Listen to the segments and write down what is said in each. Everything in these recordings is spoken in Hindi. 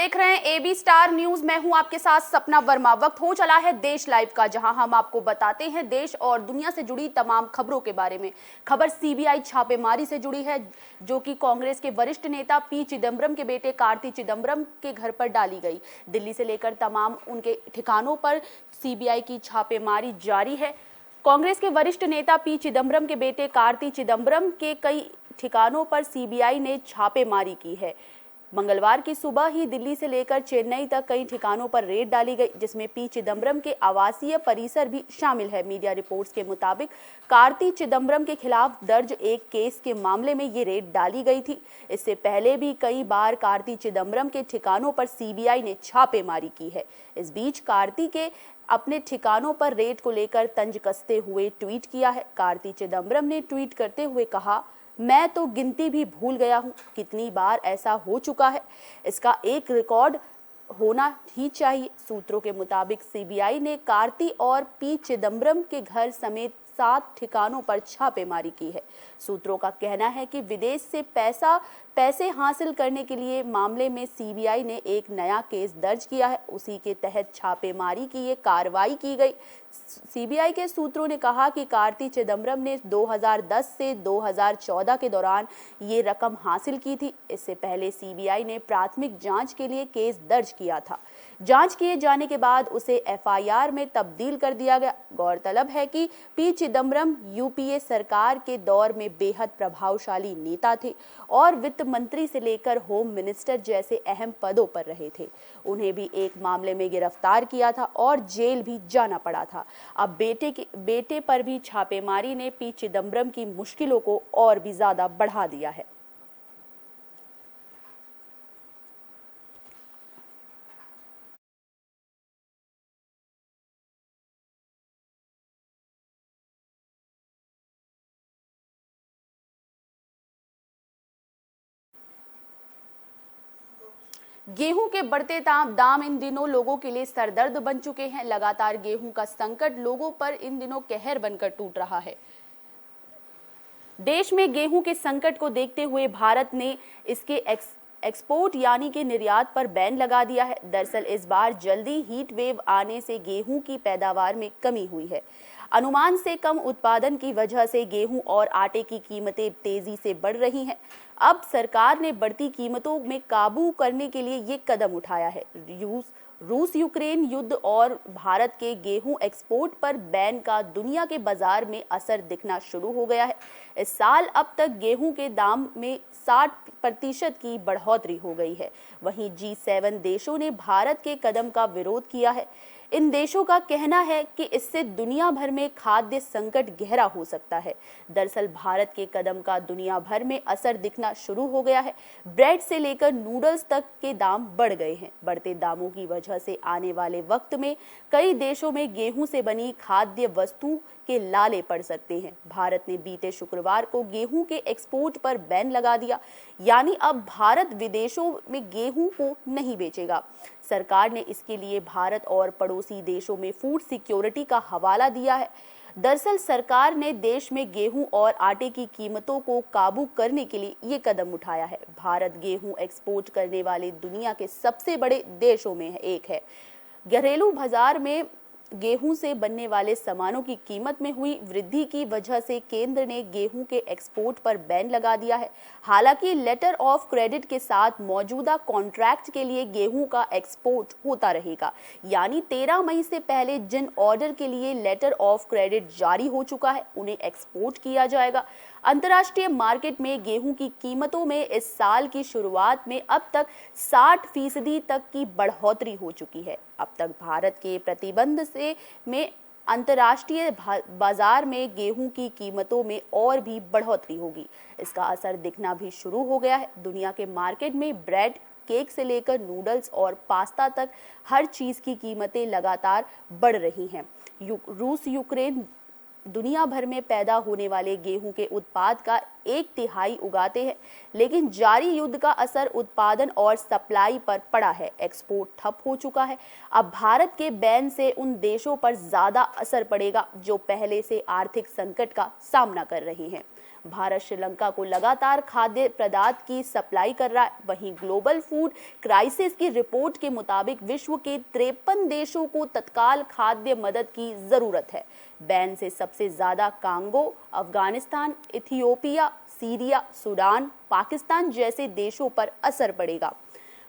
देख रहे हैं एबी स्टार न्यूज। मैं हूं आपके साथ सपना वर्मा। वक्त हो चला है देश लाइव का, जहां हम आपको बताते हैं देश और दुनिया से जुड़ी तमाम खबरों के बारे में। खबर सीबीआई छापेमारी से जुड़ी है, जो कि कांग्रेस के वरिष्ठ नेता पी चिदंबरम के बेटे कार्ति चिदंबरम के घर पर डाली गई। दिल्ली से लेकर तमाम उनके ठिकानों पर सीबीआई की छापेमारी जारी है। कांग्रेस के वरिष्ठ नेता पी चिदंबरम के बेटे कार्ति चिदंबरम के कई ठिकानों पर सीबीआई ने छापेमारी की है। मंगलवार की सुबह ही दिल्ली से लेकर चेन्नई तक कई ठिकानों पर रेड डाली गई, जिसमें पी चिदंबरम के आवासीय परिसर भी शामिल है। मीडिया रिपोर्ट्स के मुताबिक कार्ति चिदंबरम के खिलाफ दर्ज एक केस के मामले में ये रेड डाली गई थी। इससे पहले भी कई बार कार्ति चिदंबरम के ठिकानों पर सीबीआई ने छापेमारी की है। इस बीच कार्ति के अपने ठिकानों पर रेड को लेकर तंज कसते हुए ट्वीट किया है। कार्ति चिदंबरम ने ट्वीट करते हुए कहा, मैं तो गिनती भी भूल गया हूं, कितनी बार ऐसा हो चुका है। इसका एक रिकॉर्ड होना ही चाहिए। सूत्रों के मुताबिक सीबीआई ने कार्ति और पी चिदंबरम के घर समेत 7 ठिकानों पर छापेमारी की है। सूत्रों का कहना है कि विदेश से पैसे हासिल करने के लिए मामले में सीबीआई ने एक नया केस दर्ज किया है। उसी के तहत छापेमारी की ये कार्रवाई की गई। सीबीआई के सूत्रों ने कहा कि कार्ति चिदंबरम ने 2010 से 2014 के दौरान ये रकम हासिल की थी। इससे पहले सीबीआई ने प्राथमिक जांच के लिए केस दर्ज किया था। जांच किए जाने के बाद उसे एफआईआर में तब्दील कर दिया गया। गौरतलब है कि पी चिदंबरम यूपीए सरकार के दौर में बेहद प्रभावशाली नेता थे और वित्त मंत्री से लेकर होम मिनिस्टर जैसे अहम पदों पर रहे थे। उन्हें भी एक मामले में गिरफ्तार किया था और जेल भी जाना पड़ा था। अब बेटे पर भी छापेमारी ने पी चिदंबरम की मुश्किलों को और भी ज्यादा बढ़ा दिया है। गेहूं के बढ़ते दाम इन दिनों लोगों के लिए सरदर्द बन चुके हैं। लगातार गेहूं का संकट लोगों पर इन दिनों कहर बनकर टूट रहा है। देश में गेहूं के संकट को देखते हुए भारत ने इसके एक्सपोर्ट यानी कि निर्यात पर बैन लगा दिया है। दरअसल इस बार जल्दी हीट वेव आने से गेहूं की पैदावार में कमी हुई है। अनुमान से कम उत्पादन की वजह से गेहूं और आटे की कीमतें तेजी से बढ़ रही हैं। अब सरकार ने बढ़ती कीमतों में काबू करने के लिए ये कदम उठाया है। रूस यूक्रेन युद्ध और भारत के गेहूं एक्सपोर्ट पर बैन का दुनिया के बाजार में असर दिखना शुरू हो गया है। इस साल अब तक गेहूं के दाम में 60% की बढ़ोतरी हो गई है। वहीं G7 देशों ने भारत के कदम का विरोध किया है। इन देशों का कहना है कि इससे दुनिया भर में खाद्य संकट गहरा हो सकता है। दरअसल भारत के कदम का दुनिया भर में असर दिखना शुरू हो गया है। ब्रेड से लेकर नूडल्स तक के दाम बढ़ गए हैं। बढ़ते दामों की वजह से आने वाले वक्त में कई देशों में गेहूं से बनी खाद्य वस्तु के लाले पड़ सकते हैं। भारत ने बीते शुक्रवार को गेहूं के एक्सपोर्ट पर बैन लगा दिया, यानी अब भारत विदेशों में गेहूं को नहीं बेचेगा। सरकार ने इसके लिए भारत और पड़ोसी देशों में फूड सिक्योरिटी का हवाला दिया है। दरअसल सरकार ने देश में गेहूं और आटे की कीमतों को काबू करने के लिए ये कदम उठाया है। भारत गेहूं एक्सपोर्ट करने वाले दुनिया के सबसे बड़े देशों में एक है। घरेलू बाजार में गेहूं से बनने वाले सामानों की कीमत में हुई वृद्धि की वजह से केंद्र ने गेहूं के एक्सपोर्ट पर बैन लगा दिया है। हालांकि लेटर ऑफ क्रेडिट के साथ मौजूदा कॉन्ट्रैक्ट के लिए गेहूं का एक्सपोर्ट होता रहेगा, यानी 13 मई से पहले जिन ऑर्डर के लिए लेटर ऑफ क्रेडिट जारी हो चुका है उन्हें एक्सपोर्ट किया जाएगा। अंतर्राष्ट्रीय मार्केट में गेहूं की कीमतों में इस साल की शुरुआत में अब तक 60% तक की बढ़ोतरी हो चुकी है। अब तक भारत के प्रतिबंध से में अंतर्राष्ट्रीय बाजार में गेहूं की कीमतों में और भी बढ़ोतरी होगी। इसका असर दिखना भी शुरू हो गया है। दुनिया के मार्केट में ब्रेड, केक से लेकर नूडल्स और पास्ता तक हर चीज की कीमतें लगातार बढ़ रही हैं। रूस यूक्रेन दुनिया भर में पैदा होने वाले गेहूं के उत्पाद का 1/3 उगाते हैं, लेकिन जारी युद्ध का असर उत्पादन और सप्लाई पर पड़ा है। एक्सपोर्ट ठप हो चुका है। अब भारत के बैन से उन देशों पर ज्यादा असर पड़ेगा जो पहले से आर्थिक संकट का सामना कर रहे हैं। भारत श्रीलंका को लगातार खाद्य पदार्थ की सप्लाई कर रहा है। वहीं ग्लोबल फूड क्राइसिस की रिपोर्ट के मुताबिक विश्व के 53 देशों को तत्काल खाद्य मदद की जरूरत है। बैन से सबसे ज्यादा Congo, Afghanistan, Ethiopia, Syria, Sudan, Pakistan जैसे देशों पर असर पड़ेगा।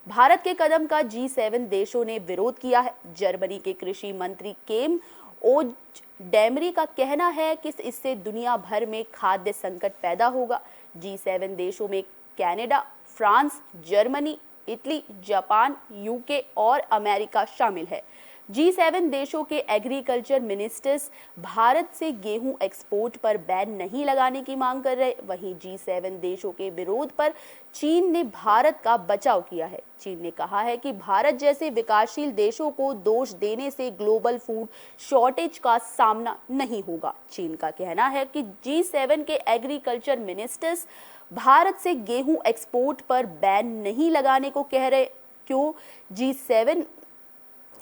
भारत के कदम का G7 देशों ने विरोध किया है। जर्मनी के कृषि मंत्री केम ओजडेमरी का कहना है कि इससे दुनिया भर में खाद्य संकट पैदा होगा। G7 देशों में Canada, France, Germany, Italy, Japan, UK और अमेरिका शामिल है। G7 देशों के एग्रीकल्चर मिनिस्टर्स भारत से गेहूं एक्सपोर्ट पर बैन नहीं लगाने की मांग कर रहे। वहीं G7 देशों के विरोध पर चीन ने भारत का बचाव किया है। चीन ने कहा है कि भारत जैसे विकासशील देशों को दोष देने से ग्लोबल फूड शॉर्टेज का सामना नहीं होगा। चीन का कहना है कि G7 के एग्रीकल्चर मिनिस्टर्स भारत से गेहूं एक्सपोर्ट पर बैन नहीं लगाने को कह रहे। क्यों? G7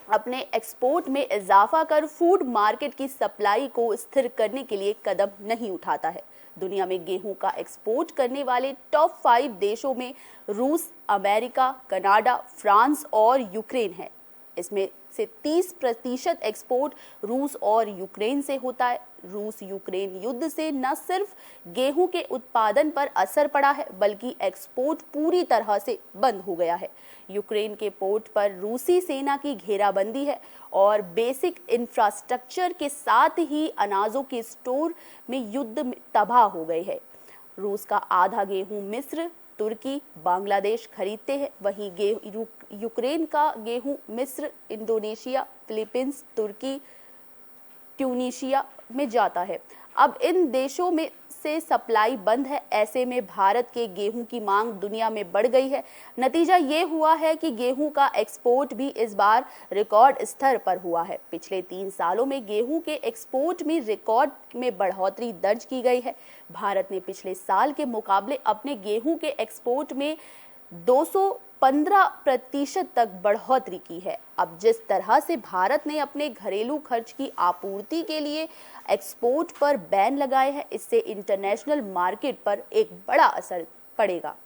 अपने एक्सपोर्ट में इजाफा कर फूड मार्केट की सप्लाई को स्थिर करने के लिए कदम नहीं उठाता है। दुनिया में गेहूं का एक्सपोर्ट करने वाले टॉप 5 देशों में रूस, अमेरिका, कनाडा, फ्रांस और यूक्रेन है। इसमें से 30% एक्सपोर्ट रूस और यूक्रेन से होता है। रूस यूक्रेन युद्ध से न सिर्फ गेहूं के उत्पादन पर असर पड़ा है, बल्कि एक्सपोर्ट पूरी तरह से बंद हो गया है। यूक्रेन के पोर्ट पर रूसी सेना की घेराबंदी है और बेसिक इंफ्रास्ट्रक्चर के साथ ही अनाजों के स्टोर में युद्ध में तबाह हो गए हैं। रूस का आधा गेहूं मिस्र, तुर्की, बांग्लादेश खरीदते हैं। वहीं यूक्रेन का गेहूं मिस्र, इंडोनेशिया, फिलीपींस, तुर्की, ट्यूनीशिया में जाता है। अब इन देशों में से सप्लाई बंद है। ऐसे में भारत के गेहूं की मांग दुनिया में बढ़ गई है। नतीजा ये हुआ है कि गेहूं का एक्सपोर्ट भी इस बार रिकॉर्ड स्तर पर हुआ है। पिछले 3 सालों में गेहूं के एक्सपोर्ट में रिकॉर्ड में बढ़ोतरी दर्ज की गई है। भारत ने पिछले साल के मुकाबले अपने गेहूं के एक्सपोर्ट में 215% तक बढ़ोतरी की है। अब जिस तरह से भारत ने अपने घरेलू खर्च की आपूर्ति के लिए एक्सपोर्ट पर बैन लगाए हैं, इससे इंटरनेशनल मार्केट पर एक बड़ा असर पड़ेगा।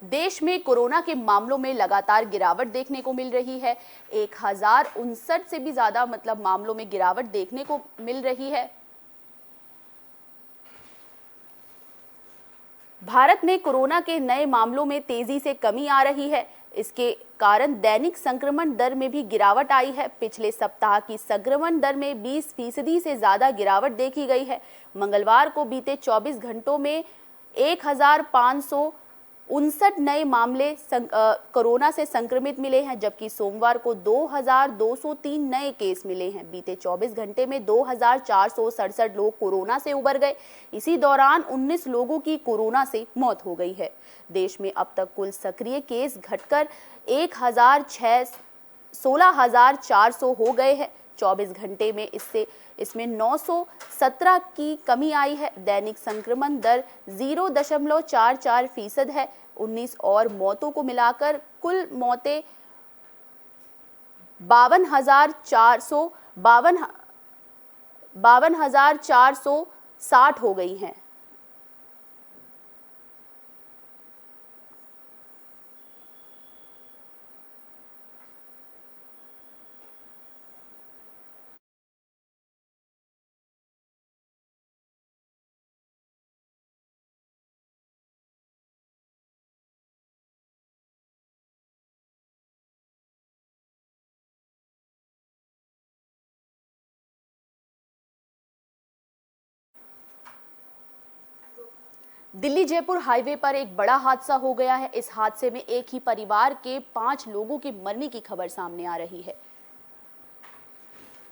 देश में कोरोना के मामलों में लगातार गिरावट देखने को मिल रही है। 1059 से भी ज्यादा मामलों में गिरावट देखने को मिल रही है। भारत में कोरोना के नए मामलों में तेजी से कमी आ रही है। इसके कारण दैनिक संक्रमण दर में भी गिरावट आई है। पिछले सप्ताह की संक्रमण दर में 20% से ज्यादा गिरावट देखी गई है। मंगलवार को बीते 24 घंटों में 1559 नए मामले कोरोना से संक्रमित मिले हैं, जबकि सोमवार को 2203 नए केस मिले हैं। बीते 24 घंटे में 2467 लोग कोरोना से उबर गए। इसी दौरान 19 लोगों की कोरोना से मौत हो गई है। देश में अब तक कुल सक्रिय केस घटकर 16,400 हो गए हैं। 24 घंटे में इसमें 917 की कमी आई है। दैनिक संक्रमण दर 0.44% है। 19 और मौतों को मिलाकर कुल मौतें 52,460 हो गई हैं। दिल्ली जयपुर हाईवे पर एक बड़ा हादसा हो गया है। इस हादसे में एक ही परिवार के 5 लोगों के मरने की खबर सामने आ रही है।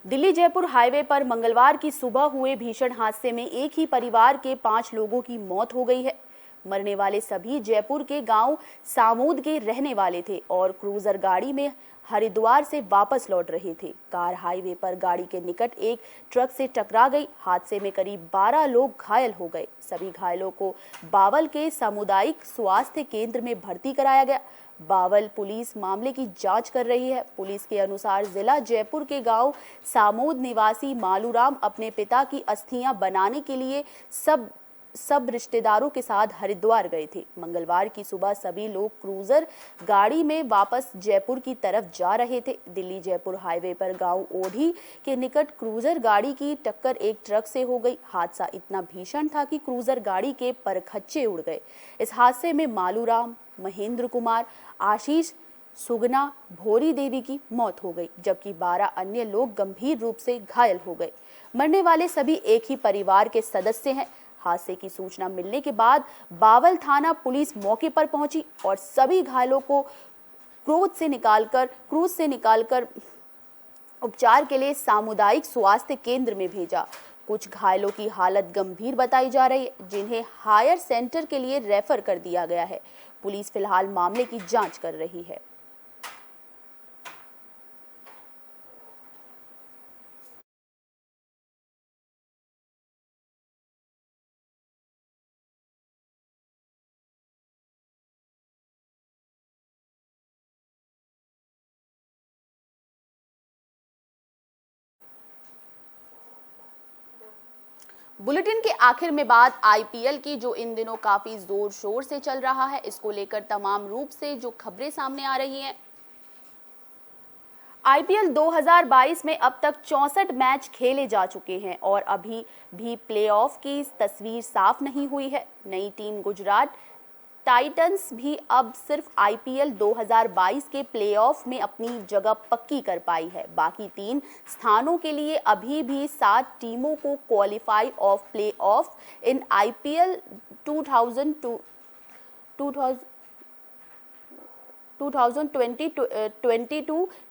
दिल्ली जयपुर हाईवे पर मंगलवार की सुबह हुए भीषण हादसे में एक ही परिवार के 5 लोगों की मौत हो गई है। मरने वाले सभी जयपुर के गांव सामूद के रहने वाले थे और क्रूजर गाड़ी में हरिद्वार से वापस लौट रहे थे। कार हाईवे पर गाड़ी के निकट एक ट्रक से टकरा गई। हादसे में करीब 12 लोग घायल हो गए। सभी घायलों को बावल के सामुदायिक स्वास्थ्य केंद्र में भर्ती कराया गया। बावल पुलिस मामले की जांच कर रही है। पुलिस के अनुसार जिला जयपुर के गांव सामूद निवासी मालूराम अपने पिता की अस्थियां बनाने के लिए सब रिश्तेदारों के साथ हरिद्वार गए थे। मंगलवार की सुबह सभी लोग क्रूजर गाड़ी में वापस जयपुर की तरफ जा रहे थे। दिल्ली जयपुर हाईवे पर गांव ओढ़ी के निकट क्रूजर गाड़ी की टक्कर एक ट्रक से हो गई। हादसा इतना भीषण था कि क्रूजर गाड़ी के परखच्चे उड़ गए। इस हादसे में मालूराम, महेंद्र कुमार, आशीष, सुगना, भोरी देवी की मौत हो गई, जबकि 12 अन्य लोग गंभीर रूप से घायल हो गए। मरने वाले सभी एक ही परिवार के सदस्य हैं। हादसे की सूचना मिलने के बाद बावल थाना पुलिस मौके पर पहुंची और सभी घायलों को क्रूज से निकालकर उपचार के लिए सामुदायिक स्वास्थ्य केंद्र में भेजा। कुछ घायलों की हालत गंभीर बताई जा रही है, जिन्हें हायर सेंटर के लिए रेफर कर दिया गया है। पुलिस फिलहाल मामले की जांच कर रही है। बुलेटिन के आखिर में बात आईपीएल की, जो इन दिनों काफी जोर शोर से चल रहा है। इसको लेकर तमाम रूप से जो खबरें सामने आ रही हैं। आईपीएल 2022 में अब तक 64 मैच खेले जा चुके हैं और अभी भी प्लेऑफ की तस्वीर साफ नहीं हुई है। नई टीम गुजरात टाइटंस भी अब सिर्फ आईपीएल 2022 के प्लेऑफ में अपनी जगह पक्की कर पाई है। बाकी 3 स्थानों के लिए अभी भी 7 टीमों को qualify of playoff in IPL 2022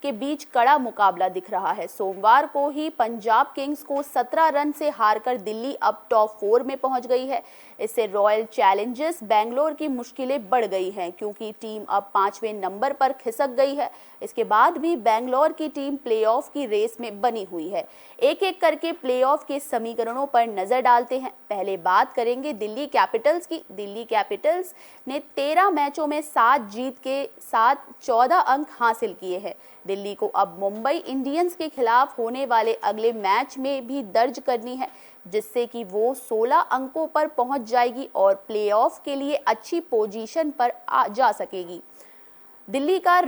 के बीच कड़ा मुकाबला दिख रहा है। सोमवार को ही पंजाब किंग्स को 17 रन से हारकर दिल्ली अब टॉप 4 में पहुंच गई है। इससे रॉयल चैलेंजर्स बैंगलोर की मुश्किलें बढ़ गई हैं, क्योंकि टीम अब 5वें नंबर पर खिसक गई है। इसके बाद भी बैंगलोर की टीम प्लेऑफ की रेस में बनी हुई है। एक एक करके प्लेऑफ के समीकरणों पर नजर डालते हैं। पहले बात करेंगे दिल्ली कैपिटल्स की। दिल्ली कैपिटल्स ने 13 मैचों में 7 जीत के साथ 14 अंक हासिल किए हैं। दिल्ली को अब मुंबई इंडियंस के खिलाफ होने वाले अगले मैच में भी दर्ज करनी है, जिससे कि वो 16 अंकों पर पहुंच जाएगी और प्लेऑफ के लिए अच्छी पोजीशन पर जा सकेगी। दिल्ली का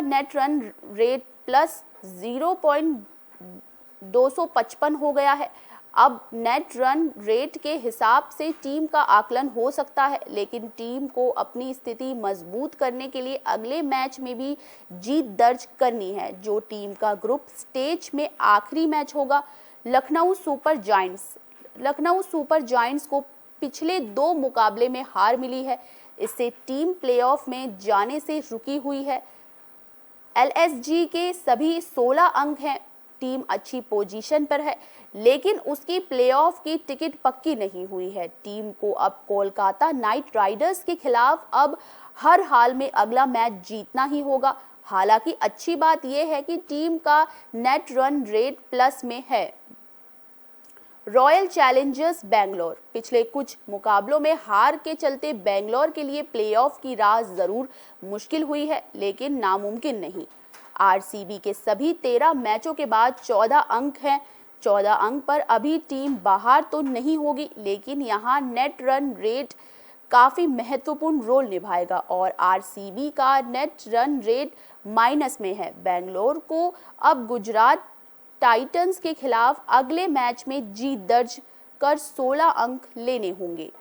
नेट रन रेट प्लस 0.255 हो गया है। अब नेट रन रेट के हिसाब से टीम का आकलन हो सकता है, लेकिन टीम को अपनी स्थिति मजबूत करने के लिए अगले मैच में भी जीत दर्ज करनी है, जो टीम का ग्रुप स्टेज में आखिरी मैच होगा। लखनऊ सुपर जायंट्स को पिछले 2 मुकाबले में हार मिली है। इससे टीम प्लेऑफ में जाने से रुकी हुई है। एलएसजी के सभी 16 अंक हैं। टीम अच्छी पोजीशन पर है, लेकिन उसकी प्लेऑफ की टिकट पक्की नहीं हुई है। टीम को अब कोलकाता नाइट राइडर्स के खिलाफ अब हर हाल में अगला मैच जीतना ही होगा। हालांकि अच्छी बात यह है कि टीम का नेट रन रेट प्लस में है। रॉयल चैलेंजर्स बैंगलोर पिछले कुछ मुकाबलों में हार के चलते बैंगलोर के लिए प्लेऑफ की राह जरूर मुश्किल हुई है, लेकिन नामुमकिन नहीं। आरसीबी के सभी 13 मैचों के बाद 14 अंक हैं। 14 अंक पर अभी टीम बाहर तो नहीं होगी, लेकिन यहाँ नेट रन रेट काफ़ी महत्वपूर्ण रोल निभाएगा और आरसीबी का नेट रन रेट माइनस में है। बैंगलोर को अब गुजरात टाइटंस के खिलाफ अगले मैच में जीत दर्ज कर 16 अंक लेने होंगे।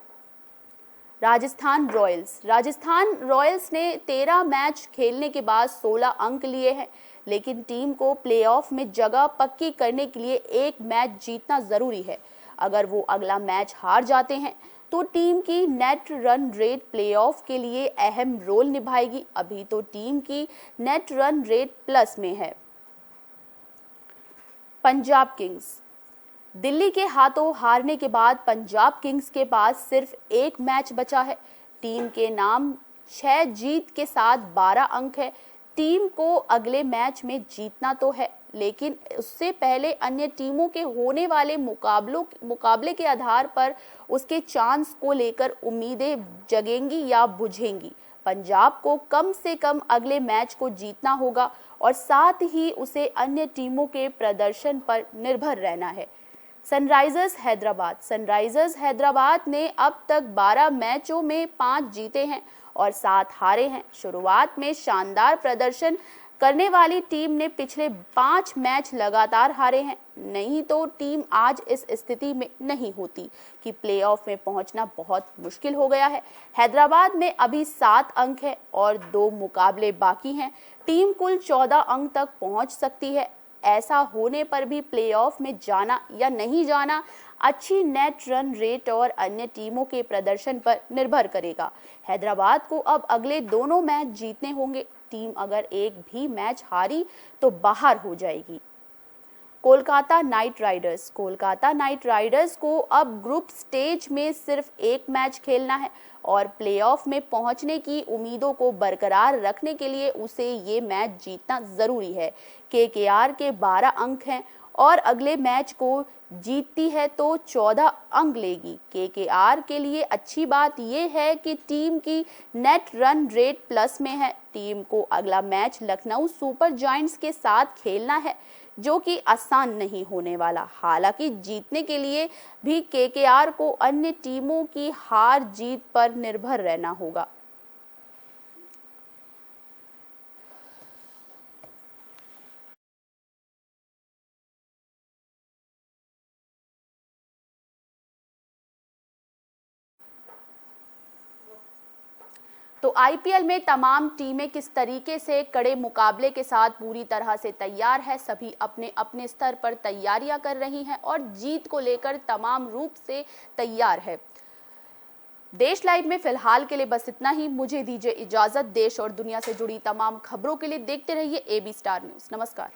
राजस्थान रॉयल्स ने 13 मैच खेलने के बाद 16 अंक लिए हैं, लेकिन टीम को प्लेऑफ में जगह पक्की करने के लिए एक मैच जीतना जरूरी है। अगर वो अगला मैच हार जाते हैं तो टीम की नेट रन रेट प्लेऑफ के लिए अहम रोल निभाएगी। अभी तो टीम की नेट रन रेट प्लस में है। पंजाब किंग्स दिल्ली के हाथों हारने के बाद पंजाब किंग्स के पास सिर्फ एक मैच बचा है। टीम के नाम 6 जीत के साथ 12 अंक है। टीम को अगले मैच में जीतना तो है, लेकिन उससे पहले अन्य टीमों के होने वाले मुकाबले के आधार पर उसके चांस को लेकर उम्मीदें जगेंगी या बुझेंगी। पंजाब को कम से कम अगले मैच को जीतना होगा और साथ ही उसे अन्य टीमों के प्रदर्शन पर निर्भर रहना है। सनराइजर्स हैदराबाद ने अब तक 12 मैचों में 5 जीते हैं और 7 हारे हैं। शुरुआत में शानदार प्रदर्शन करने वाली टीम ने पिछले 5 मैच लगातार हारे हैं, नहीं तो टीम आज इस स्थिति में नहीं होती कि प्लेऑफ में पहुंचना बहुत मुश्किल हो गया है। हैदराबाद में अभी 7 अंक है और 2 मुकाबले बाकी हैं। टीम कुल 14 अंक तक पहुंच सकती है। ऐसा होने पर भी प्लेऑफ में जाना या नहीं जाना अच्छी नेट रन रेट और अन्य टीमों के प्रदर्शन पर निर्भर करेगा। हैदराबाद को अब अगले दोनों मैच जीतने होंगे। टीम अगर एक भी मैच हारी तो बाहर हो जाएगी। कोलकाता नाइट राइडर्स को अब ग्रुप स्टेज में सिर्फ एक मैच खेलना है और प्लेऑफ में पहुंचने की उम्मीदों को बरकरार रखने के लिए उसे ये मैच जीतना जरूरी है। केकेआर के 12 अंक हैं और अगले मैच को जीतती है तो 14 अंक लेगी। केकेआर के लिए अच्छी बात यह है कि टीम की नेट रन रेट प्लस में है। टीम को अगला मैच लखनऊ सुपर जायंट्स के साथ खेलना है, जो कि आसान नहीं होने वाला। हालांकि जीतने के लिए भी केकेआर को अन्य टीमों की हार जीत पर निर्भर रहना होगा। तो आईपीएल में तमाम टीमें किस तरीके से कड़े मुकाबले के साथ पूरी तरह से तैयार है। सभी अपने अपने स्तर पर तैयारियां कर रही हैं और जीत को लेकर तमाम रूप से तैयार है। देश लाइव में फिलहाल के लिए बस इतना ही। मुझे दीजिए इजाजत। देश और दुनिया से जुड़ी तमाम खबरों के लिए देखते रहिए AB स्टार न्यूज़। नमस्कार।